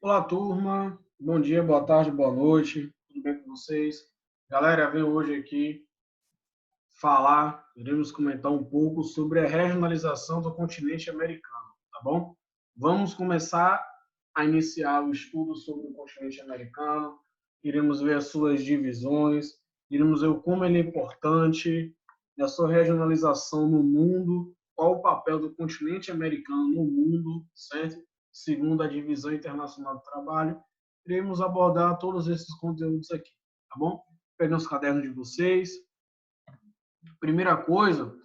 Olá, turma. Bom dia, boa tarde, boa noite. Tudo bem com vocês? Galera, venho hoje aqui iremos comentar um pouco sobre a regionalização do continente americano, tá bom? Vamos começar a iniciar o estudo sobre o continente americano, iremos ver as suas divisões, iremos ver como ele é importante, a sua regionalização no mundo, qual o papel do continente americano no mundo, certo? Segundo a Divisão Internacional do Trabalho, iremos abordar todos esses conteúdos aqui, tá bom? Pegando os cadernos de vocês. Primeira coisa,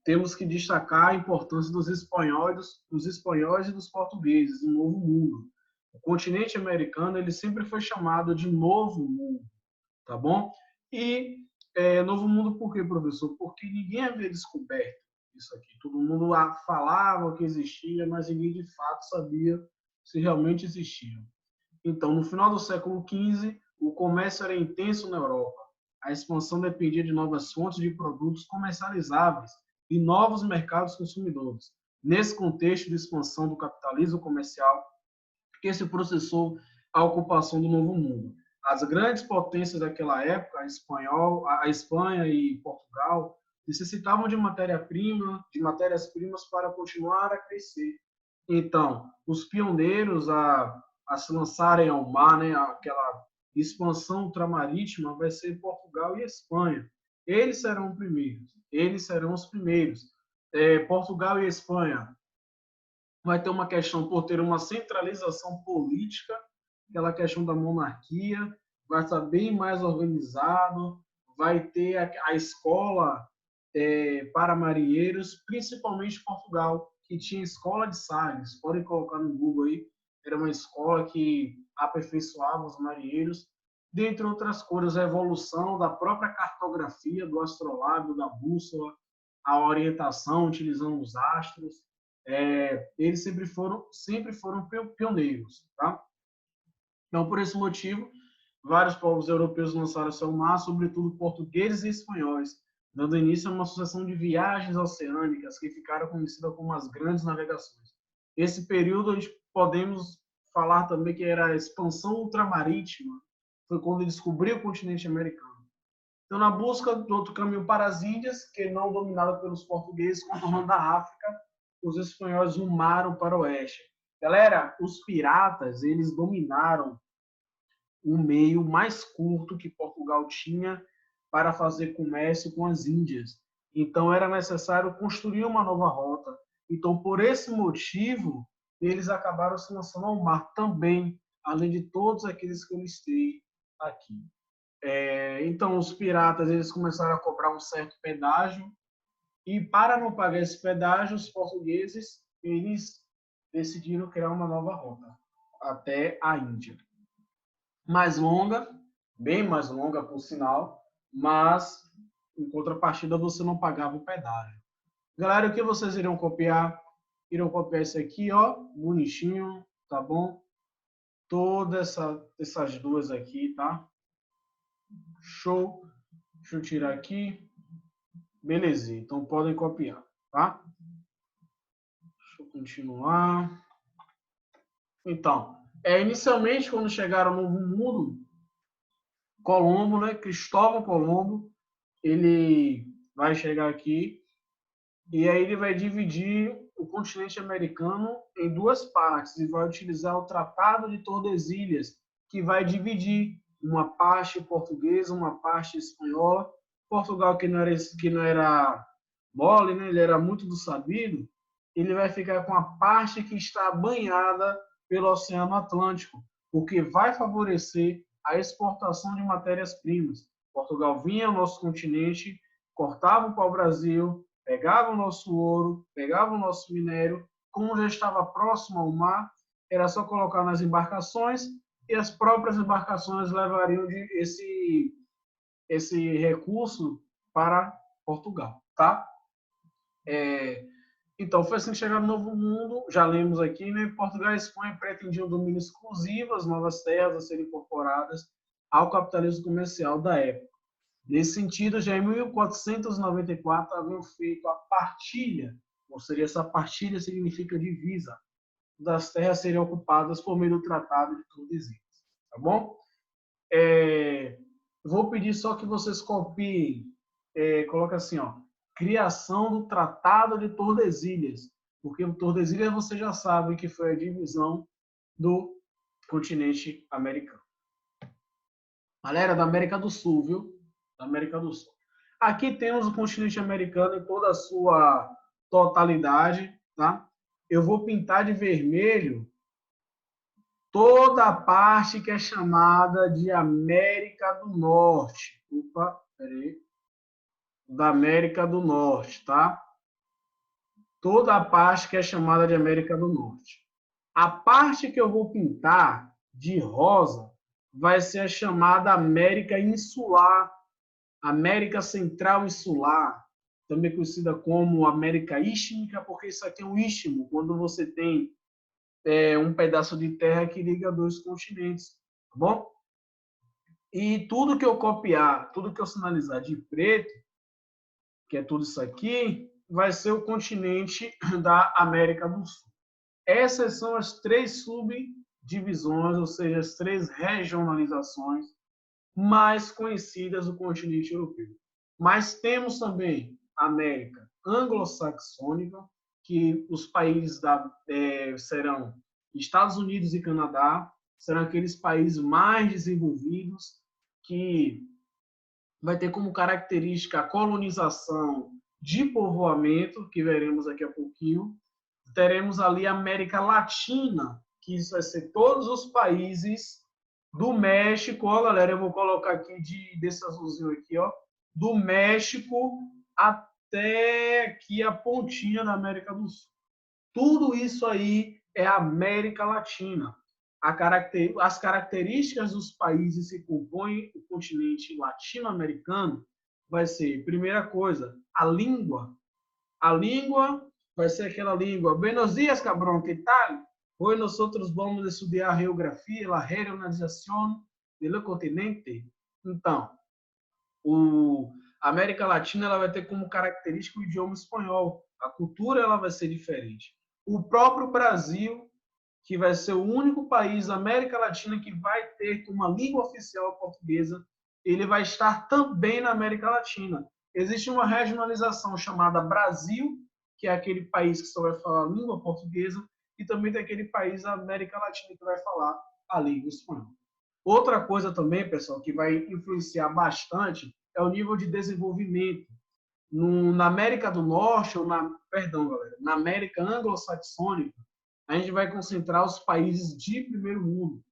temos que destacar a importância dos espanhóis e dos portugueses no Novo Mundo. O continente americano ele sempre foi chamado de Novo Mundo, tá bom? E Novo Mundo por quê, professor? Porque ninguém havia descoberto isso aqui. Todo mundo lá falava que existia, mas ninguém de fato sabia se realmente existia. Então, no final do século XV, o comércio era intenso na Europa. A expansão dependia de novas fontes de produtos comercializáveis e novos mercados consumidores. Nesse contexto de expansão do capitalismo comercial, que se processou a ocupação do Novo Mundo. As grandes potências daquela época, a Espanha e Portugal, necessitavam de matérias-primas para continuar a crescer. Então, os pioneiros a se lançarem ao mar, né, aquela expansão ultramarítima, vai ser Portugal e Espanha. Eles serão os primeiros. Portugal e Espanha vai ter uma questão por ter uma centralização política, aquela questão da monarquia, vai estar bem mais organizado, vai ter a escola para marinheiros, principalmente Portugal, que tinha escola de Sagres. Podem colocar no Google aí, era uma escola que aperfeiçoava os marinheiros, dentre outras coisas, a evolução da própria cartografia, do astrolábio, da bússola, a orientação utilizando os astros. Eles sempre foram pioneiros, tá? Então, por esse motivo, vários povos europeus lançaram-se ao mar, sobretudo portugueses e espanhóis, dando início a uma sucessão de viagens oceânicas que ficaram conhecidas como as grandes navegações. Esse período a gente podemos falar também que era a expansão ultramarítima, foi quando descobriu o continente americano. Então, na busca do outro caminho para as Índias, que não dominada pelos portugueses, contornando a África, os espanhóis rumaram para o oeste. Galera, os piratas, eles dominaram o meio mais curto que Portugal tinha para fazer comércio com as Índias. Então, era necessário construir uma nova rota. Então, por esse motivo, eles acabaram se lançando ao mar também, além de todos aqueles que eu listei aqui. Então, os piratas eles começaram a cobrar um certo pedágio e, para não pagar esse pedágio, os portugueses eles decidiram criar uma nova rota até a Índia. Mais longa, bem mais longa, por sinal, mas, em contrapartida, você não pagava o pedágio. Galera, o que vocês iriam copiar? Iriam copiar esse aqui, ó, bonitinho, tá bom? Essas duas aqui, tá? Show. Deixa eu tirar aqui. Beleza, então podem copiar, tá? Deixa eu continuar. Então, inicialmente, quando chegaram no Novo Mundo, Colombo, né, Cristóvão Colombo, ele vai chegar aqui e aí ele vai dividir o continente americano em duas partes e vai utilizar o Tratado de Tordesilhas, que vai dividir uma parte portuguesa, uma parte espanhola. Portugal, que não era mole, né, ele era muito do sabido, ele vai ficar com a parte que está banhada pelo Oceano Atlântico, o que vai favorecer a exportação de matérias-primas. Portugal vinha ao nosso continente, cortava o pau-brasil, pegava o nosso ouro, pegava o nosso minério, como já estava próximo ao mar, era só colocar nas embarcações e as próprias embarcações levariam esse recurso para Portugal, tá? Então, foi assim que chegaram no Novo Mundo, já lemos aqui, né? Portugal e Espanha pretendiam domínio exclusivo, as novas terras a serem incorporadas ao capitalismo comercial da época. Nesse sentido, já em 1494 haviam feito a partilha, ou seja, essa partilha significa divisa, das terras seriam ocupadas por meio do Tratado de Tordesilhas, tá bom? Vou pedir só que vocês copiem, coloca assim, ó, criação do Tratado de Tordesilhas, porque o Tordesilhas você já sabe que foi a divisão do continente americano. Galera, da América do Sul, viu? Da América do Sul. Aqui temos o continente americano em toda a sua totalidade, tá? Eu vou pintar de vermelho toda a parte que é chamada de América do Norte. Opa, peraí. Da América do Norte, tá? Toda a parte que é chamada de América do Norte. A parte que eu vou pintar de rosa vai ser a chamada América Insular, América Central Insular, também conhecida como América Istmica, porque isso aqui é um istmo, quando você tem um pedaço de terra que liga dois continentes, tá bom? E tudo que eu copiar, tudo que eu sinalizar de preto, que é tudo isso aqui, vai ser o continente da América do Sul. Essas são as 3 subdivisões, ou seja, as 3 regionalizações mais conhecidas do continente europeu. Mas temos também a América anglo-saxônica, que os países serão Estados Unidos e Canadá, serão aqueles países mais desenvolvidos, que vai ter como característica a colonização de povoamento, que veremos daqui a pouquinho. Teremos ali a América Latina, que isso vai ser todos os países do México, ó, galera, eu vou colocar aqui desse azulzinho aqui, ó, do México até aqui a pontinha da América do Sul. Tudo isso aí é América Latina. As características dos países que compõem o continente latino-americano vai ser, primeira coisa, a língua. A língua vai ser aquela língua. Buenos dias, cabrón, que tal? Hoy nosotros vamos a estudiar a geografia, a regionalização do continente. Então, a América Latina ela vai ter como característica o idioma espanhol. A cultura ela vai ser diferente. O próprio Brasil, que vai ser o único país da América Latina que vai ter uma língua oficial a portuguesa, ele vai estar também na América Latina. Existe uma regionalização chamada Brasil, que é aquele país que só vai falar a língua portuguesa, e também tem aquele país da América Latina que vai falar a língua espanhola. Outra coisa também, pessoal, que vai influenciar bastante é o nível de desenvolvimento. Na América do Norte, na América anglo-saxônica, a gente vai concentrar os países de primeiro mundo,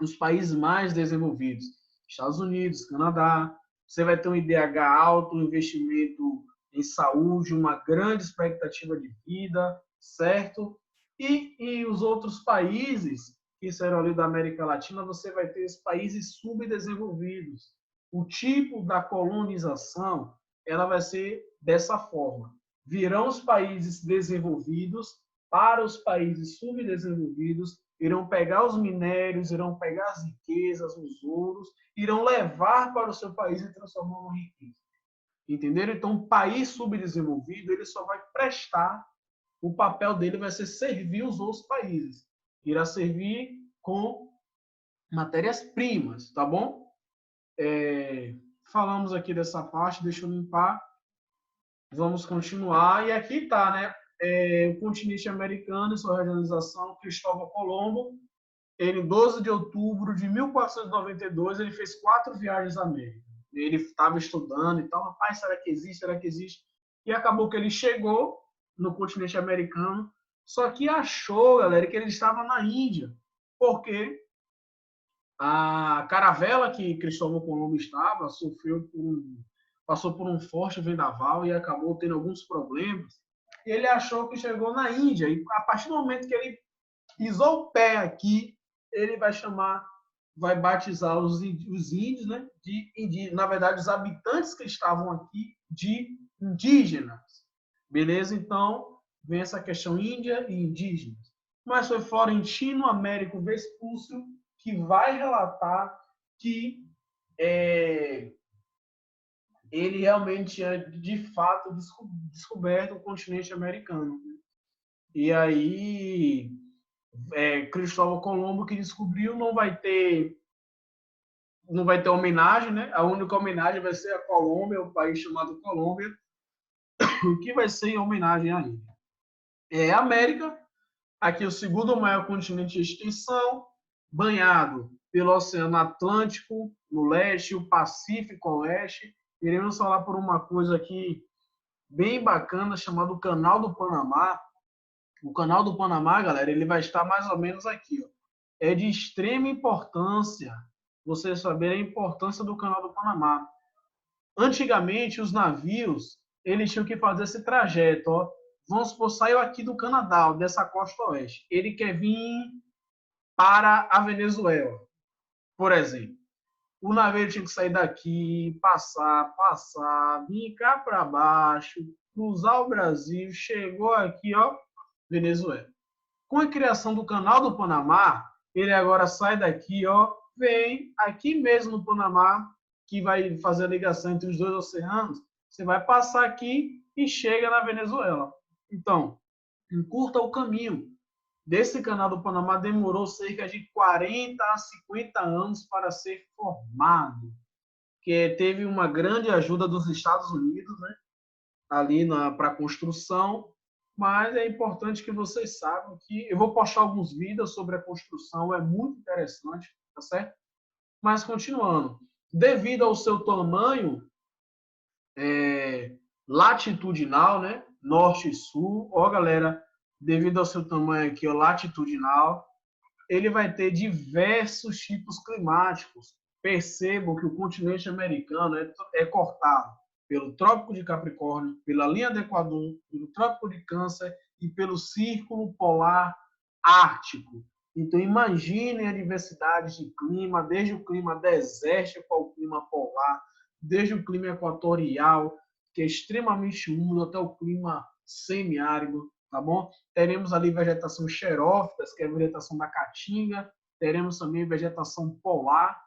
os países mais desenvolvidos. Estados Unidos, Canadá. Você vai ter um IDH alto, um investimento em saúde, uma grande expectativa de vida, certo? E os outros países que serão ali da América Latina, você vai ter os países subdesenvolvidos. O tipo da colonização, ela vai ser dessa forma. Virão os países desenvolvidos para os países subdesenvolvidos, irão pegar os minérios, irão pegar as riquezas, os ouros, irão levar para o seu país e transformar em riqueza. Entenderam? Então, o país subdesenvolvido, ele só vai prestar, o papel dele vai ser servir os outros países. Irá servir com matérias-primas, tá bom? Falamos aqui dessa parte, deixa eu limpar. Vamos continuar. E aqui está, né? O continente americano e sua regionalização, Cristóvão Colombo, ele, em 12 de outubro de 1492, ele fez 4 viagens à América. Ele estava estudando e tal, rapaz, será que existe? Será que existe? E acabou que ele chegou no continente americano, só que achou, galera, que ele estava na Índia, porque a caravela que Cristóvão Colombo estava passou por um forte vendaval e acabou tendo alguns problemas. E ele achou que chegou na Índia. E a partir do momento que ele pisou o pé aqui, ele vai batizar os índios, né, na verdade, os habitantes que estavam aqui, de indígenas. Beleza? Então, vem essa questão Índia e indígenas. Mas foi Florentino Américo Vespúcio que vai relatar que ele realmente tinha, de fato, descoberto o continente americano. E aí Cristóvão Colombo que descobriu, não vai ter homenagem, né? A única homenagem vai ser a Colômbia, o país chamado Colômbia, o que vai ser em homenagem a ele. América, aqui o segundo maior continente de extensão, banhado pelo Oceano Atlântico no leste, o Pacífico ao oeste. Iremos falar por uma coisa aqui bem bacana, chamado Canal do Panamá. O Canal do Panamá, galera, ele vai estar mais ou menos aqui. Ó. É de extrema importância você saber a importância do Canal do Panamá. Antigamente, os navios, eles tinham que fazer esse trajeto. Ó. Vamos supor, saiu aqui do Canadá, ó, dessa costa oeste. Ele quer vir para a Venezuela, por exemplo. O navio tinha que sair daqui, passar, vir cá para baixo, cruzar o Brasil, chegou aqui, ó, Venezuela. Com a criação do Canal do Panamá, ele agora sai daqui, ó, vem aqui mesmo no Panamá, que vai fazer a ligação entre os dois oceanos, você vai passar aqui e chega na Venezuela. Então, encurta o caminho. Desse Canal do Panamá demorou cerca de 40 a 50 anos para ser formado, que teve uma grande ajuda dos Estados Unidos, né, ali para a construção, mas é importante que vocês saibam que eu vou postar alguns vídeos sobre a construção, é muito interessante, tá certo? Mas continuando, devido ao seu tamanho latitudinal, né, norte e sul, ó galera, devido ao seu tamanho aqui, ó, latitudinal, ele vai ter diversos tipos climáticos. Percebam que o continente americano é cortado pelo Trópico de Capricórnio, pela linha do Equador, pelo Trópico de Câncer e pelo Círculo Polar Ártico. Então, imaginem a diversidade de clima, desde o clima desértico ao clima polar, desde o clima equatorial, que é extremamente úmido, até o clima semiárido, tá bom? Teremos ali vegetação xerófitas, que é a vegetação da caatinga, teremos também vegetação polar,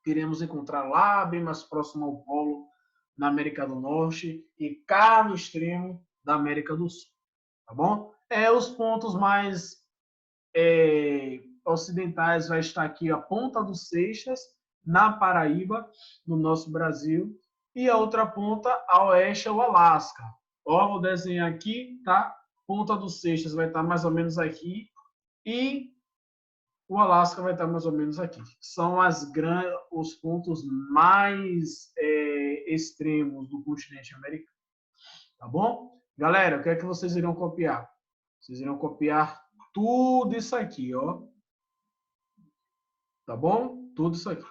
que iremos encontrar lá bem mais próximo ao polo, na América do Norte, e cá no extremo da América do Sul, tá bom? Os pontos mais ocidentais vai estar aqui a Ponta dos Seixas, na Paraíba, no nosso Brasil, e a outra ponta a oeste é o Alasca. Ó, vou desenhar aqui, tá? Ponta dos Seixas vai estar mais ou menos aqui e o Alasca vai estar mais ou menos aqui. São os pontos mais extremos do continente americano. Tá bom? Galera, o que é que vocês irão copiar? Vocês irão copiar tudo isso aqui, ó. Tá bom? Tudo isso aqui.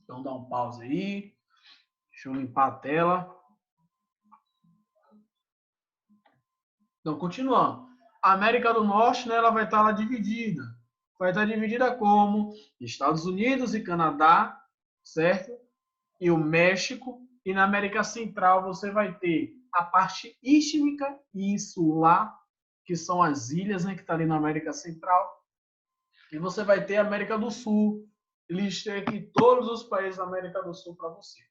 Então dá um pause aí. Deixa eu limpar a tela. Então, continuando. A América do Norte, né, ela vai estar lá dividida. Vai estar dividida como? Estados Unidos e Canadá, certo? E o México. E na América Central você vai ter a parte istmica e insular, que são as ilhas, né, que está ali na América Central. E você vai ter a América do Sul. Listei aqui todos os países da América do Sul para você.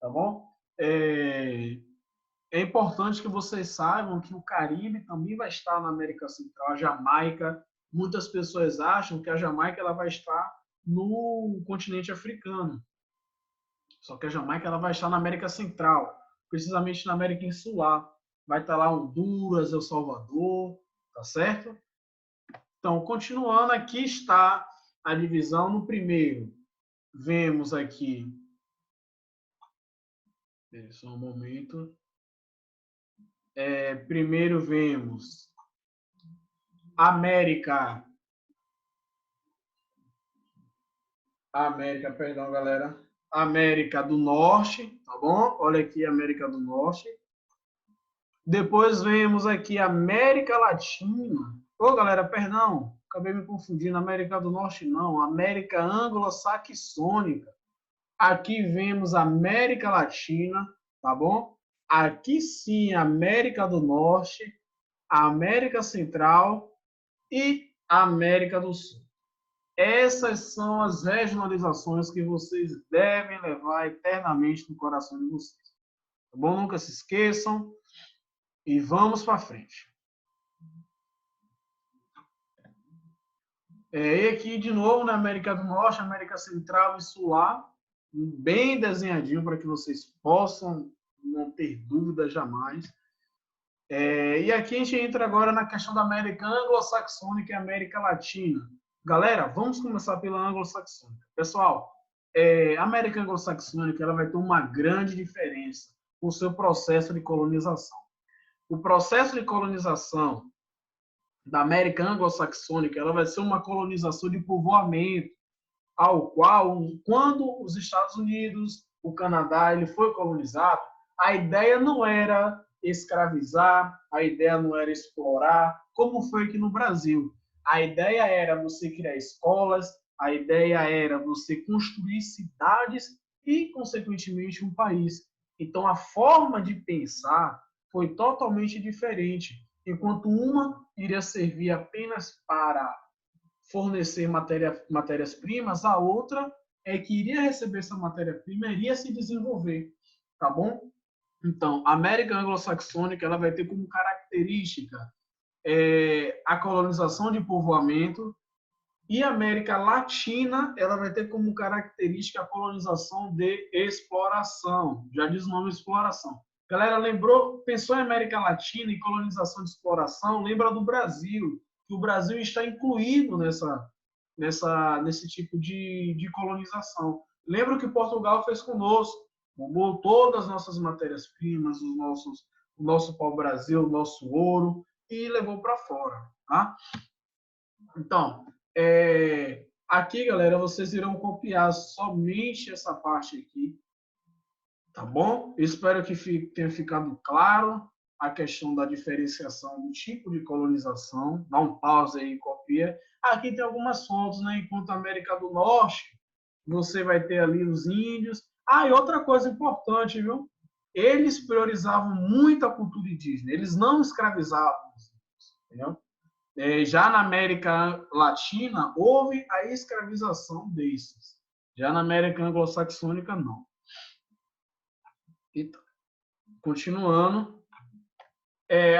Tá bom? É importante que vocês saibam que o Caribe também vai estar na América Central, a Jamaica. Muitas pessoas acham que a Jamaica ela vai estar no continente africano. Só que a Jamaica ela vai estar na América Central, precisamente na América Insular. Vai estar lá Honduras, El Salvador, tá certo? Então, continuando, aqui está a divisão no primeiro. Vemos aqui... Só um momento. Primeiro vemos América, perdão, galera. América do Norte, tá bom? Olha aqui, América do Norte. Depois vemos aqui América Latina. Ô, galera, perdão, acabei me confundindo. América do Norte não, América Anglo-Saxônica. Aqui vemos América Latina, tá bom? Aqui sim, América do Norte, América Central e América do Sul. Essas são as regionalizações que vocês devem levar eternamente no coração de vocês. Tá bom? Nunca se esqueçam. E vamos para frente. E aqui, de novo, na América do Norte, América Central e Sul, bem desenhadinho para que vocês possam não ter dúvida jamais. E aqui a gente entra agora na questão da América anglo-saxônica e América Latina. Galera, vamos começar pela anglo-saxônica. Pessoal, a América anglo-saxônica ela vai ter uma grande diferença no seu processo de colonização. O processo de colonização da América anglo-saxônica ela vai ser uma colonização de povoamento, ao qual, quando os Estados Unidos, o Canadá, ele foi colonizado, a ideia não era escravizar, a ideia não era explorar, como foi aqui no Brasil. A ideia era você criar escolas, a ideia era você construir cidades e, consequentemente, um país. Então, a forma de pensar foi totalmente diferente. Enquanto uma iria servir apenas para fornecer matérias-primas, a outra é que iria receber essa matéria-prima e iria se desenvolver, tá bom? Então, a América anglo-saxônica ela vai ter como característica a colonização de povoamento, e a América Latina ela vai ter como característica a colonização de exploração. Já diz o nome exploração. Galera, lembrou, pensou em América Latina e colonização de exploração, lembra do Brasil, que o Brasil está incluído nesse tipo de colonização. Lembra o que Portugal fez conosco? Roubou todas as nossas matérias-primas, o nosso pau-brasil, o nosso ouro, e levou para fora. Tá? Então, aqui, galera, vocês irão copiar somente essa parte aqui, tá bom? Espero que tenha ficado claro a questão da diferenciação do tipo de colonização. Dá um pause aí e copia. Aqui tem algumas fotos, né? Enquanto a América do Norte, você vai ter ali os índios. E outra coisa importante, viu? Eles priorizavam muito a cultura indígena. Eles não escravizavam os índios, entendeu? Já na América Latina, houve a escravização desses. Já na América anglo-saxônica, não. Então, continuando,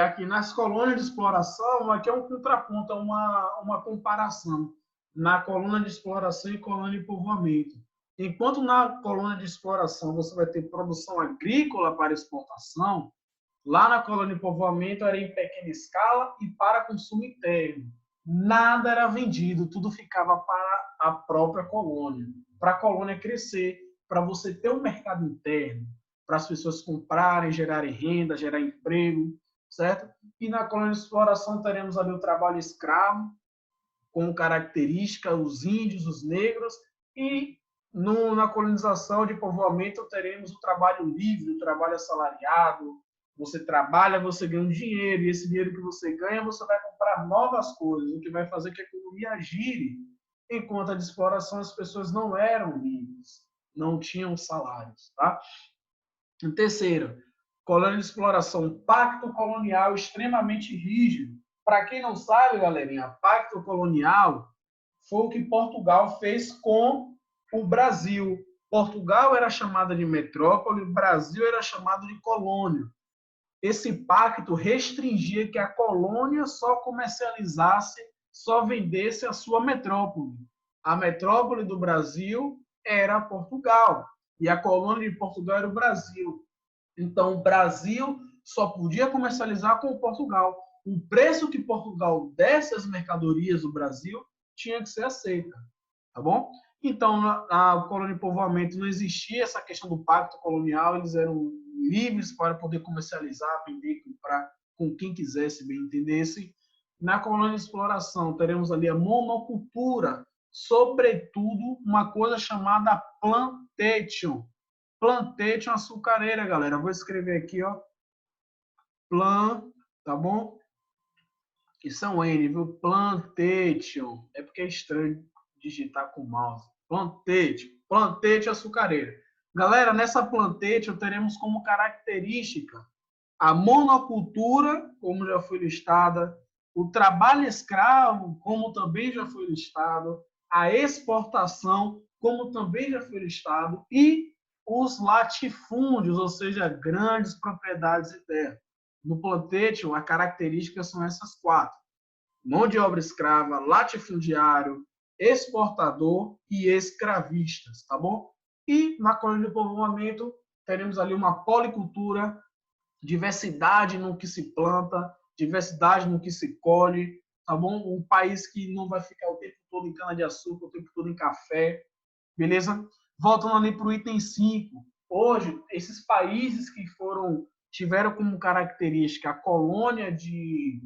aqui nas colônias de exploração, aqui é um contraponto, uma comparação na colônia de exploração e colônia de povoamento. Enquanto na colônia de exploração você vai ter produção agrícola para exportação, lá na colônia de povoamento era em pequena escala e para consumo interno. Nada era vendido, tudo ficava para a própria colônia, para a colônia crescer, para você ter um mercado interno, para as pessoas comprarem, gerarem renda, gerar emprego, certo? E na colônia de exploração teremos ali o trabalho escravo, com característica os índios, os negros, e na colonização de povoamento teremos o trabalho livre, o trabalho assalariado. Você trabalha, você ganha um dinheiro, e esse dinheiro que você ganha, você vai comprar novas coisas, o que vai fazer que a economia gire. Enquanto a de exploração, as pessoas não eram livres, não tinham salários. Tá? Em terceiro, colônia de exploração, pacto colonial extremamente rígido. Para quem não sabe, galerinha, pacto colonial foi o que Portugal fez com o Brasil. Portugal era chamada de metrópole, o Brasil era chamado de colônia. Esse pacto restringia que a colônia só comercializasse, só vendesse a sua metrópole. A metrópole do Brasil era Portugal e a colônia de Portugal era o Brasil. Então, o Brasil só podia comercializar com Portugal. O preço que Portugal desse às mercadorias do Brasil tinha que ser aceita, tá bom? Então, na colônia de povoamento não existia essa questão do pacto colonial, eles eram livres para poder comercializar, vender, comprar com quem quisesse, bem entendesse. Na colônia de exploração, teremos ali a monocultura, sobretudo uma coisa chamada plantation. Plantation açucareira, galera. Vou escrever aqui, ó. Tá bom? Isso é um N, viu? Plantation. É porque é estranho digitar com o mouse. Plantation açucareira. Galera, nessa plantation teremos como característica a monocultura, como já foi listada, o trabalho escravo, como também já foi listado, a exportação, como também já foi listado, e os latifúndios, ou seja, grandes propriedades de terra. No plantation, a característica são essas quatro: mão de obra escrava, latifundiário, exportador e escravistas, tá bom? E na colônia de povoamento teremos ali uma policultura, diversidade no que se planta, diversidade no que se colhe, tá bom? Um país que não vai ficar o tempo todo em cana-de-açúcar, o tempo todo em café, beleza? Voltando ali para o item 5. Hoje, esses países que tiveram como característica a colônia de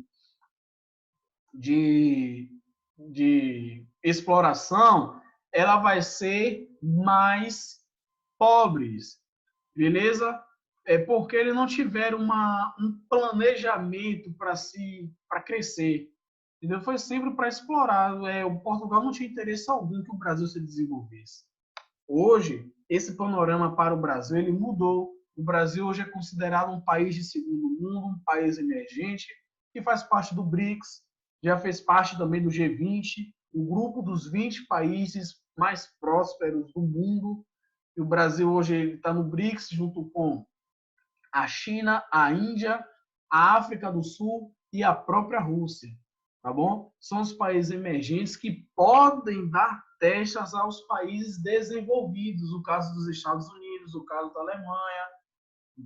exploração, ela vai ser mais pobres, beleza? É porque eles não tiveram um planejamento para crescer. Entendeu? Foi sempre para explorar. O Portugal não tinha interesse algum que o Brasil se desenvolvesse. Hoje, esse panorama para o Brasil ele mudou. O Brasil hoje é considerado um país de segundo mundo, um país emergente, que faz parte do BRICS, já fez parte também do G20, o grupo dos 20 países mais prósperos do mundo. E o Brasil hoje está no BRICS junto com a China, a Índia, a África do Sul e a própria Rússia, tá bom? São os países emergentes que podem dar testas aos países desenvolvidos, o caso dos Estados Unidos, o caso da Alemanha,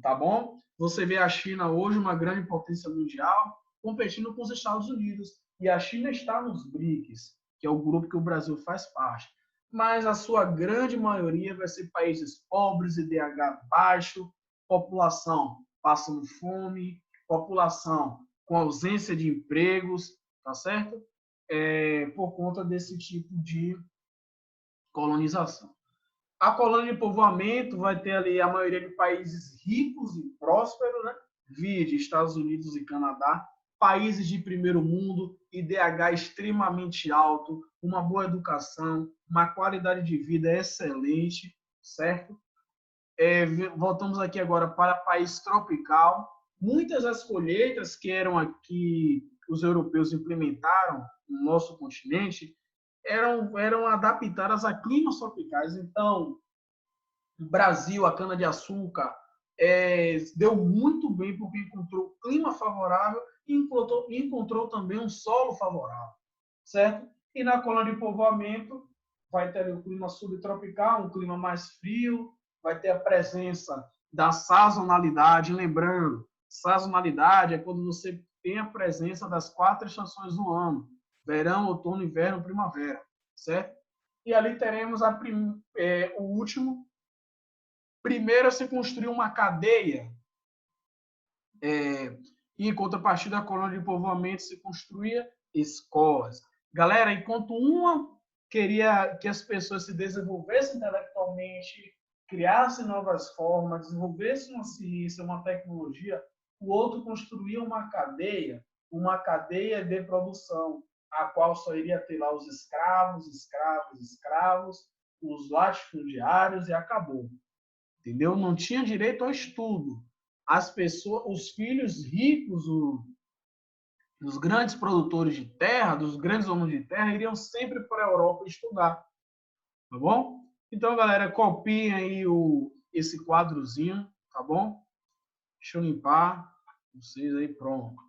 tá bom? Você vê a China hoje, uma grande potência mundial, competindo com os Estados Unidos, e a China está nos BRICS, que é o grupo que o Brasil faz parte. Mas a sua grande maioria vai ser países pobres, IDH baixo, população passando fome, população com ausência de empregos, tá certo? Por conta desse tipo de colonização. A colônia de povoamento vai ter ali a maioria de países ricos e prósperos, né? Vide Estados Unidos e Canadá, países de primeiro mundo, IDH extremamente alto, uma boa educação, uma qualidade de vida excelente, certo? Voltamos aqui agora para país tropical. Muitas das colheitas que eram aqui, os europeus implementaram no nosso continente, eram adaptadas a climas tropicais. Então, o Brasil, a cana-de-açúcar, deu muito bem porque encontrou clima favorável e encontrou também um solo favorável, certo? E na colônia de povoamento vai ter o clima subtropical, um clima mais frio, vai ter a presença da sazonalidade. Lembrando, sazonalidade é quando você tem a presença das 4 estações do ano: verão, outono, inverno, primavera, certo? E ali teremos o último. Primeiro, se construiu uma cadeia, e em contrapartida da colônia de povoamento se construía escolas. Galera, enquanto uma queria que as pessoas se desenvolvessem intelectualmente, criassem novas formas, desenvolvessem uma ciência, uma tecnologia, o outro construía uma cadeia de produção, a qual só iria ter lá os escravos, os latifundiários e acabou. Entendeu? Não tinha direito ao estudo. As pessoas, os filhos ricos, dos grandes produtores de terra, dos grandes donos de terra, iriam sempre para a Europa estudar. Tá bom? Então, galera, copiem aí esse quadrozinho, tá bom? Deixa eu limpar vocês aí, pronto.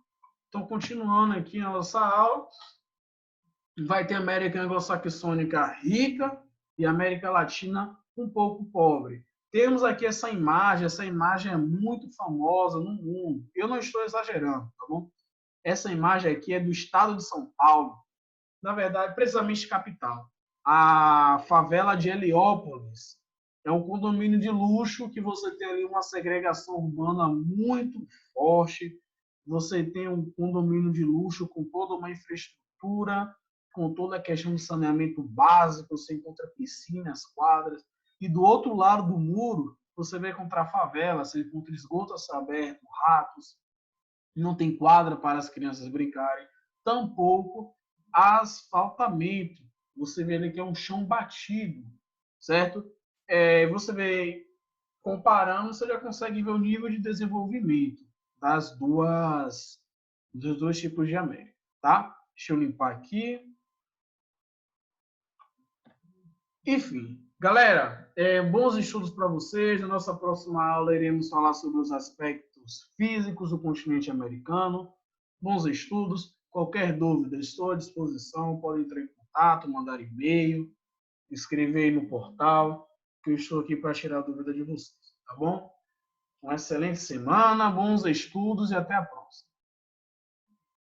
Então, continuando aqui a nossa aula, vai ter América anglo-saxônica rica e América Latina um pouco pobre. Temos aqui essa imagem é muito famosa no mundo. Eu não estou exagerando, tá bom? Essa imagem aqui é do estado de São Paulo, na verdade, precisamente capital. A favela de Heliópolis é um condomínio de luxo que você tem ali uma segregação urbana muito forte. Você tem um condomínio de luxo com toda uma infraestrutura, com toda a questão de saneamento básico, você encontra piscinas, quadras. E do outro lado do muro, você vai encontrar favela, você encontra esgoto a céu aberto, ratos, não tem quadra para as crianças brincarem, tampouco asfaltamento. Você vê ali que é um chão batido, certo? Você vê, comparando, você já consegue ver o nível de desenvolvimento dos dois tipos de América, tá? Deixa eu limpar aqui. Enfim, galera, bons estudos para vocês. Na nossa próxima aula, iremos falar sobre os aspectos físicos do continente americano. Bons estudos. Qualquer dúvida, estou à disposição. Podem entrar em contato, mandar e-mail, escrever aí no portal, que eu estou aqui para tirar a dúvida de vocês, tá bom? Uma excelente semana, bons estudos e até a próxima.